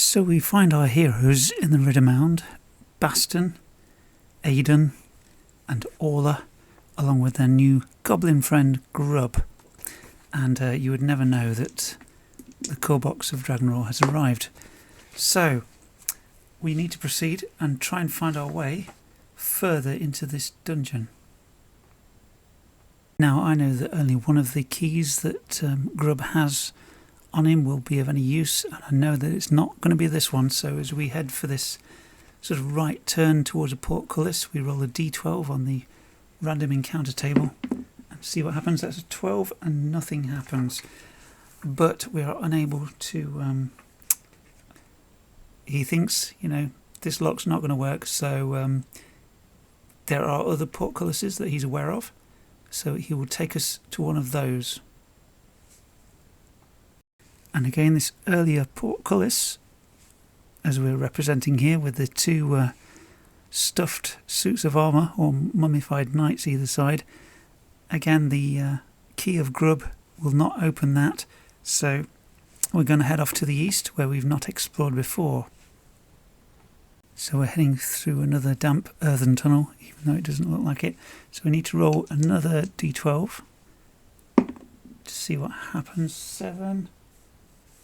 So we find our heroes in the Riddermound, Baston, Aidan and Orla, along with their new goblin friend Grub. And you would never know that the core box of Dragonbane has arrived. So we need to proceed and try and find our way further into this dungeon. Now I know that only one of the keys that Grub has on him will be of any use, and I know that it's not going to be this one. So as we head for this sort of right turn towards a portcullis, we roll a d12 on the random encounter table and see what happens. That's a 12 and nothing happens, but we are unable to he thinks, you know, this lock's not going to work, so there are other portcullises that he's aware of, so he will take us to one of those. And again, this earlier portcullis, as we're representing here with the two stuffed suits of armour or mummified knights either side, again the key of Grub will not open that, so we're going to head off to the east where we've not explored before. So we're heading through another damp earthen tunnel, even though it doesn't look like it. So we need to roll another d12 to see what happens. 7.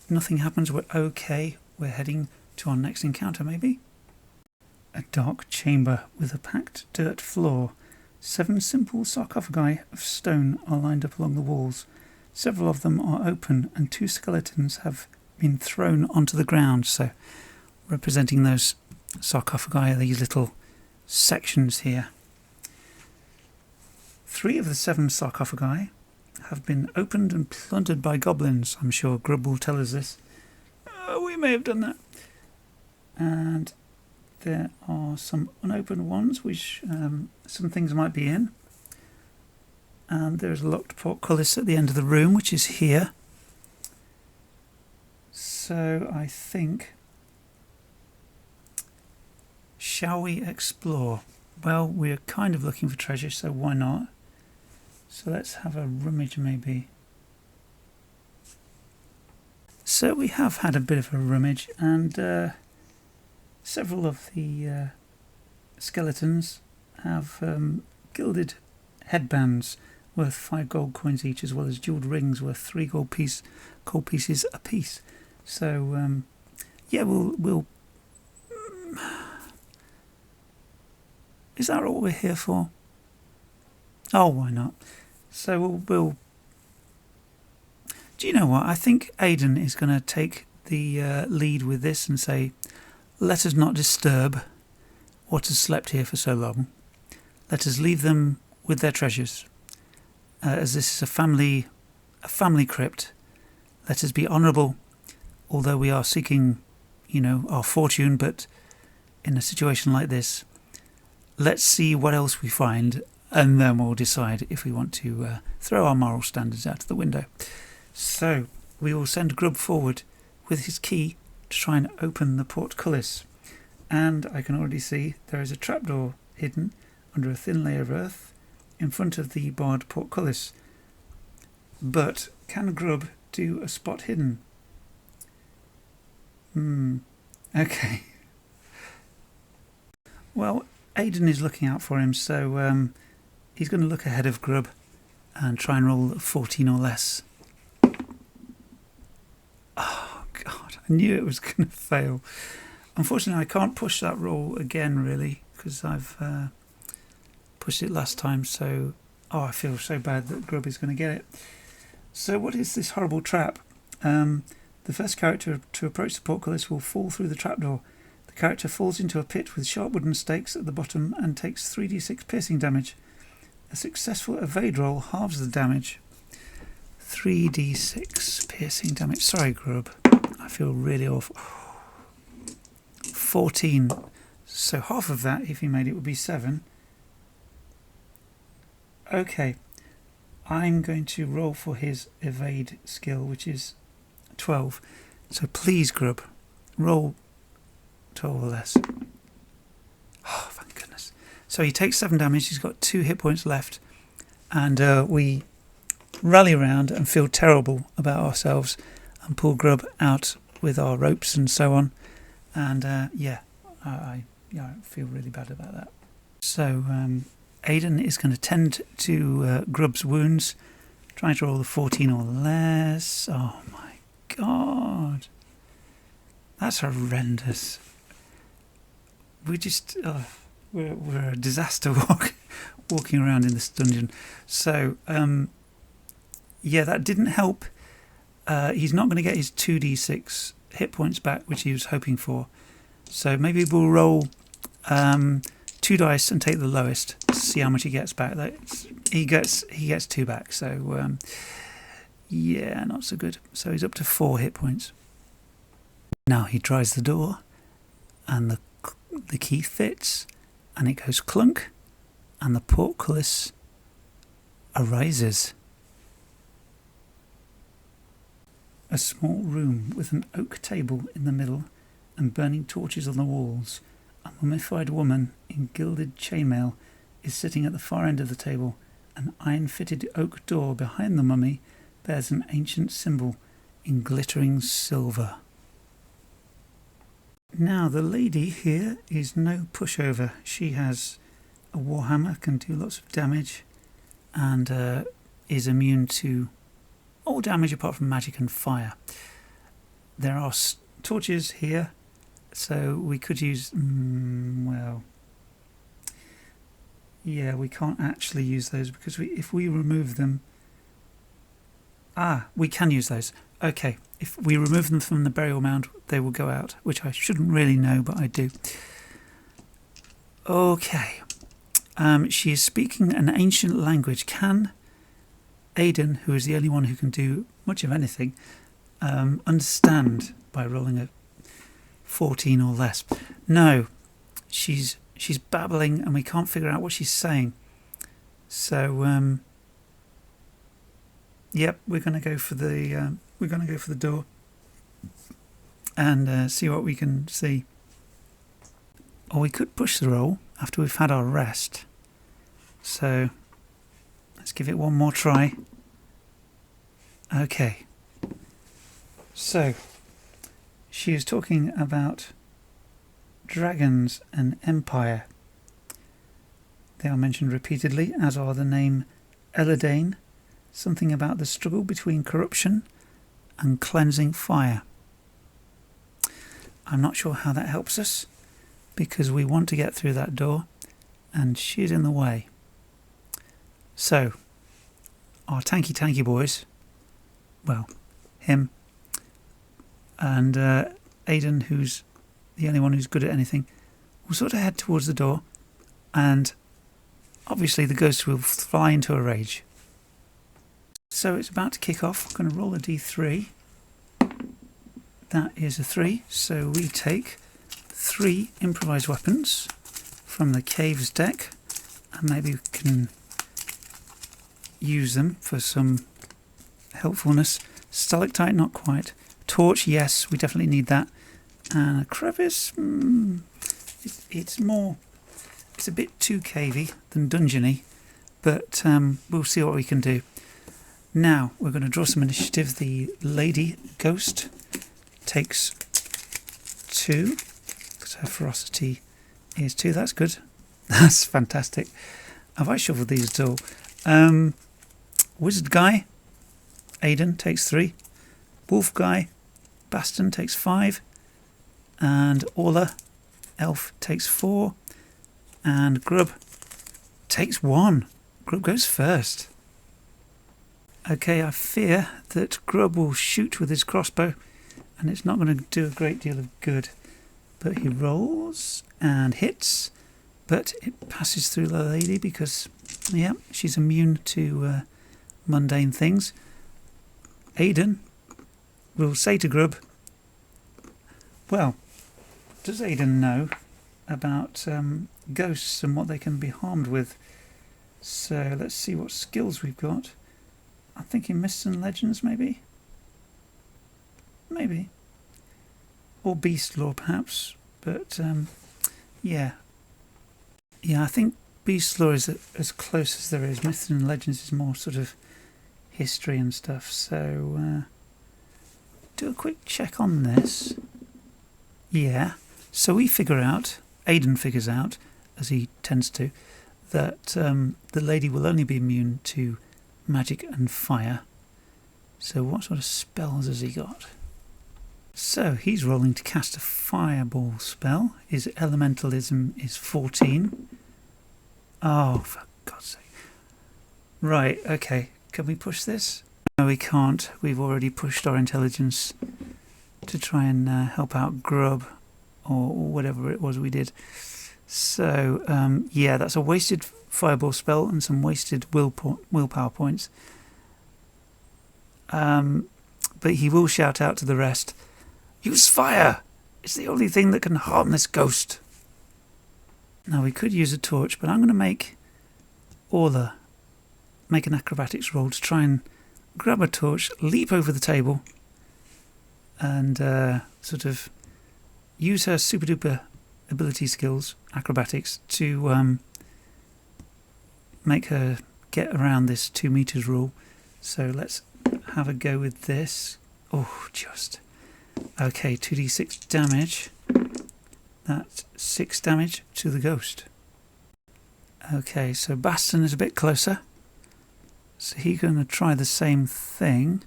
Nothing happens, we're okay. We're heading to our next encounter maybe. A dark chamber with a packed dirt floor. 7 simple sarcophagi of stone are lined up along the walls. Several of them are open and 2 skeletons have been thrown onto the ground. So representing those sarcophagi are these little sections here. 3 of the 7 sarcophagi have been opened and plundered by goblins. I'm sure Grub will tell us this. We may have done that. And there are some unopened ones which some things might be in. And there's a locked portcullis at the end of the room, which is here. So I think... shall we explore? Well, we're kind of looking for treasure, so why not? So let's have a rummage maybe. So we have had a bit of a rummage, and several of the skeletons have gilded headbands worth 5 gold coins each, as well as jewelled rings worth 3 gold pieces a piece. So yeah, we'll is that what we're here for? Oh, why not? So we'll do you know what? I think Aidan is going to take the lead with this and say, let us not disturb what has slept here for so long. Let us leave them with their treasures. As this is a family crypt, let us be honourable, although we are seeking, you know, our fortune, but in a situation like this, let's see what else we find, and then we'll decide if we want to throw our moral standards out of the window. So we will send Grub forward with his key to try and open the portcullis. And I can already see there is a trapdoor hidden under a thin layer of earth in front of the barred portcullis. But can Grub do a spot hidden? Okay. Well, Aidan is looking out for him, so he's going to look ahead of Grub and try and roll 14 or less. Oh God, I knew it was going to fail. Unfortunately, I can't push that roll again, really, because I've pushed it last time. So, I feel so bad that Grub is going to get it. So, what is this horrible trap? The first character to approach the portcullis will fall through the trapdoor. The character falls into a pit with sharp wooden stakes at the bottom and takes 3d6 piercing damage. A successful evade roll halves the damage. 3d6 piercing damage. Sorry, Grub. I feel really awful. 14. So half of that, if he made it, would be 7. Okay. I'm going to roll for his evade skill, which is 12. So please, Grub, roll 12 or less. Oh, thank goodness. So he takes 7 damage. He's got 2 hit points left. And we rally around and feel terrible about ourselves and pull Grub out with our ropes and so on. And yeah, I feel really bad about that. So Aidan is going to tend to Grub's wounds, trying to roll the 14 or less. Oh my god, that's horrendous. We just we're a disaster walking around in this dungeon. So yeah, that didn't help. He's not going to get his 2d6 hit points back, which he was hoping for. So maybe we'll roll 2 dice and take the lowest to see how much he gets back. He gets 2 back. So yeah, not so good. So he's up to 4 hit points. Now he tries the door, and the key fits, and it goes clunk, and the portcullis arises. A small room with an oak table in the middle and burning torches on the walls. A mummified woman in gilded chainmail is sitting at the far end of the table. An iron-fitted oak door behind the mummy bears an ancient symbol in glittering silver. Now the lady here is no pushover. She has a warhammer, can do lots of damage, and is immune to all damage apart from magic and fire. There are torches here, so we could use... well... yeah, we can't actually use those because if we remove them... we can use those. Okay, if we remove them from the burial mound, they will go out, which I shouldn't really know, but I do. Okay. She is speaking an ancient language. Can Aidan, who is the only one who can do much of anything, understand by rolling a 14 or less? No. She's babbling and we can't figure out what she's saying. So yep, we're going to go for the door and see what we can see. Or we could push the roll after we've had our rest. So let's give it one more try. Okay. So she is talking about dragons and empire. They are mentioned repeatedly, as are the name Elane, something about the struggle between corruption and cleansing fire. I'm not sure how that helps us, because we want to get through that door, and she's in the way. So, our tanky boys, well, him, and Aidan, who's the only one who's good at anything, will sort of head towards the door, and obviously the ghost will fly into a rage. So it's about to kick off. I'm going to roll a d3. That is a 3, so we take 3 improvised weapons from the caves deck, and maybe we can use them for some helpfulness. Stalactite, not quite. Torch, yes, we definitely need that. And a crevice, it's a bit too cavey than dungeony, but we'll see what we can do. Now we're going to draw some initiative. The lady ghost takes 2, because her ferocity is 2. That's good. That's fantastic. Have I shuffled these at all? Wizard guy, Aidan, takes 3. Wolf guy, Baston, takes 5. And Orla, elf, takes 4. And Grub takes 1. Grub goes first. Okay, I fear that Grub will shoot with his crossbow, and it's not going to do a great deal of good. But he rolls and hits, but it passes through the lady because, yeah, she's immune to mundane things. Aidan will say to Grub, well, does Aidan know about ghosts and what they can be harmed with? So let's see what skills we've got. I'm thinking myths and legends, maybe? Maybe. Or beast lore, perhaps. But, yeah. Yeah, I think beast lore is as close as there is. Myths and legends is more sort of history and stuff. So, do a quick check on this. Yeah. So we figure out, Aidan figures out, as he tends to, that the lady will only be immune to magic and fire. So what sort of spells has he got? So he's rolling to cast a fireball spell. His elementalism is 14. Oh, for God's sake. Right, okay. Can we push this? No, we can't. We've already pushed our intelligence to try and help out Grub, or whatever it was we did. So, yeah, that's a wasted fireball spell and some wasted willpower points. But he will shout out to the rest, "Use fire! It's the only thing that can harm this ghost." Now, we could use a torch, but I'm going to make Orla make an acrobatics roll to try and grab a torch, leap over the table, and sort of use her super duper ability skills, acrobatics, to make her get around this 2 meters rule. So let's have a go with this. Oh, just. Okay, 2d6 damage. That's 6 damage to the ghost. Okay, so Baston is a bit closer. So he's going to try the same thing.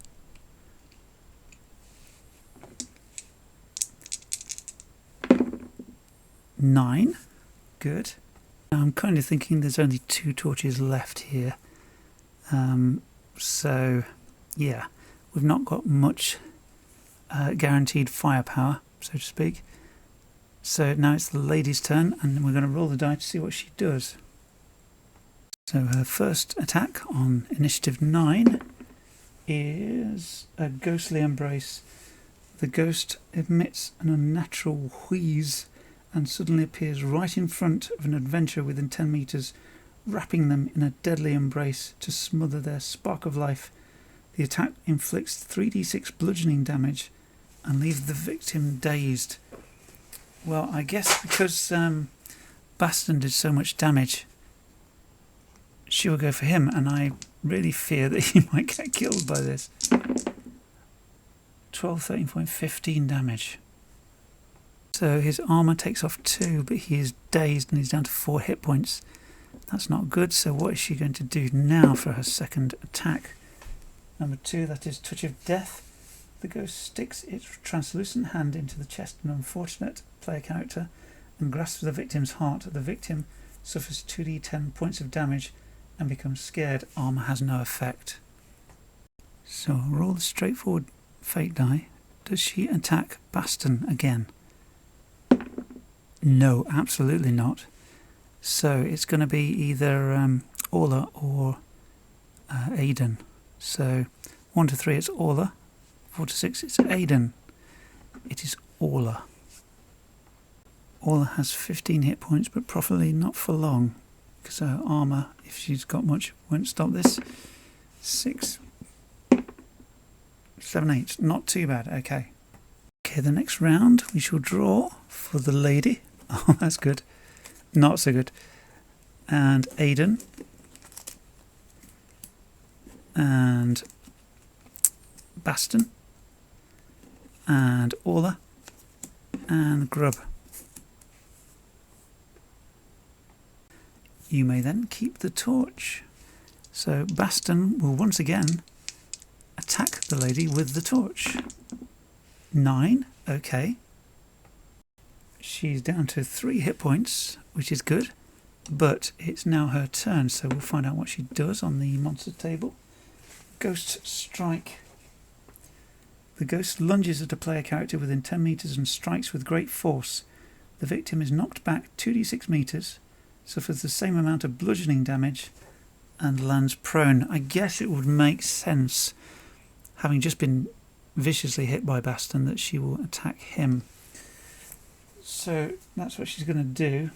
Nine. Good. I'm kind of thinking there's only 2 torches left here. So, yeah, we've not got much guaranteed firepower, so to speak. So now it's the lady's turn, and we're going to roll the die to see what she does. So her first attack on initiative 9 is a ghostly embrace. The ghost emits an unnatural wheeze and suddenly appears right in front of an adventurer within 10 meters, wrapping them in a deadly embrace to smother their spark of life. The attack inflicts 3d6 bludgeoning damage and leaves the victim dazed. Well, I guess because Baston did so much damage, she will go for him, and I really fear that he might get killed by this. 12, 13 point, 15 damage. So his armour takes off 2, but he is dazed and he's down to 4 hit points. That's not good, so what is she going to do now for her second attack? Number 2, that is Touch of Death. The ghost sticks its translucent hand into the chest of an unfortunate player character and grasps the victim's heart. The victim suffers 2d10 points of damage and becomes scared. Armour has no effect. So roll the straightforward fate die. Does she attack Baston again? No, absolutely not. So it's going to be either Orla or Aidan. So 1 to 3 it's Orla, 4 to 6 it's Aidan. It is Orla. Orla has 15 hit points, but probably not for long, because her armour, if she's got much, won't stop this. 6, 7, 8. Not too bad. Okay. Okay, the next round we shall draw for the lady. Oh, that's good. Not so good. And Aidan. And Baston. And Orla. And Grub. You may then keep the torch. So Baston will once again attack the lady with the torch. 9, okay. She's down to 3 hit points, which is good, but it's now her turn, so we'll find out what she does on the monster table. Ghost Strike. The ghost lunges at a player character within 10 meters and strikes with great force. The victim is knocked back 2d6 meters, suffers the same amount of bludgeoning damage, and lands prone. I guess it would make sense, having just been viciously hit by Baston, that she will attack him. So that's what she's going to do.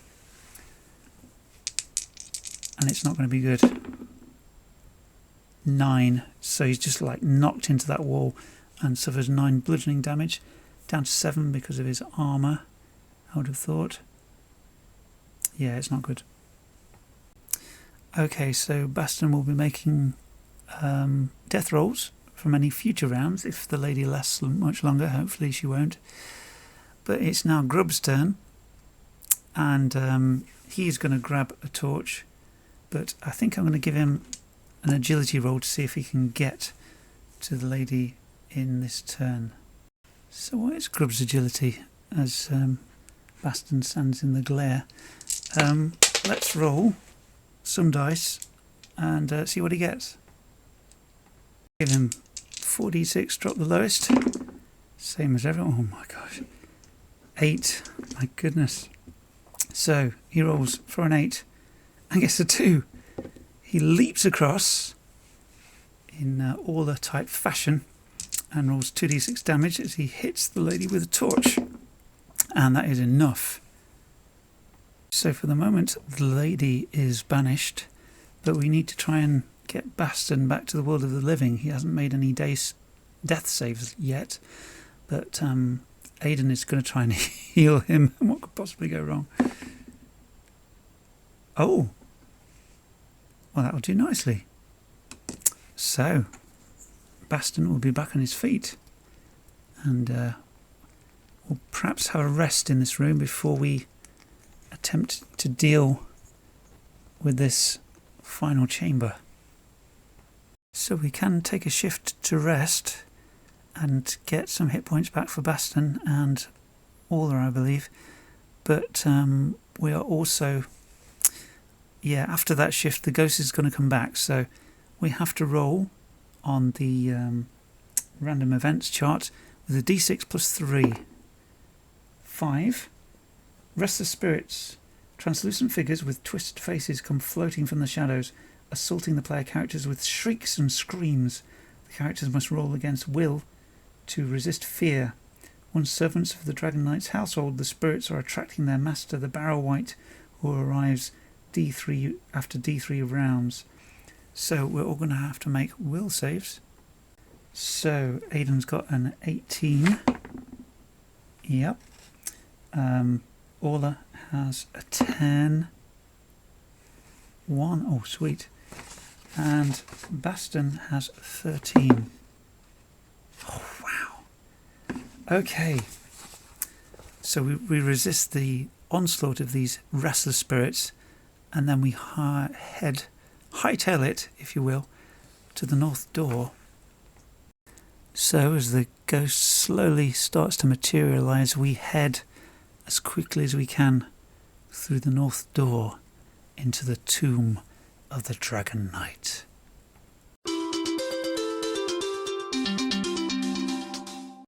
And it's not going to be good. 9. So he's just like knocked into that wall and suffers 9 bludgeoning damage. Down to 7 because of his armour, I would have thought. Yeah, it's not good. Okay, so Baston will be making death rolls from any future rounds if the lady lasts much longer. Hopefully she won't. But it's now Grub's turn, and he's going to grab a torch, but I think I'm going to give him an agility roll to see if he can get to the lady in this turn. So what is Grub's agility as Baston stands in the glare? Let's roll some dice and see what he gets. Give him 4d6, drop the lowest. Same as everyone. Oh my gosh. 8. My goodness. So he rolls for an 8 and gets a 2. He leaps across in Aula type fashion and rolls 2d6 damage as he hits the lady with a torch. And that is enough. So for the moment, the lady is banished, but we need to try and get Baston back to the world of the living. He hasn't made any death saves yet, but Aiden is going to try and heal him. What could possibly go wrong? Oh, well, that'll do nicely. So, Baston will be back on his feet, and we'll perhaps have a rest in this room before we attempt to deal with this final chamber. So we can take a shift to rest and get some hit points back for Baston and Aula, I believe. But we are also, after that shift, the ghost is going to come back. So we have to roll on the random events chart with a d6 plus 3. 5. Restless spirits. Translucent figures with twisted faces come floating from the shadows, assaulting the player characters with shrieks and screams. The characters must roll against will to resist fear. Once servants of the Dragon Knight's household, the spirits are attracting their master, the Barrow Wight, who arrives D3 after D3 rounds. So we're all going to have to make will saves. So Aiden's got an 18. Yep. Aula has a 10. 1. Oh, sweet. And Baston has 13. Oh, wow. Okay. So we resist the onslaught of these restless spirits, and then we hightail it, if you will, to the north door. So as the ghost slowly starts to materialise, we head as quickly as we can through the north door into the tomb of the Dragon Knight.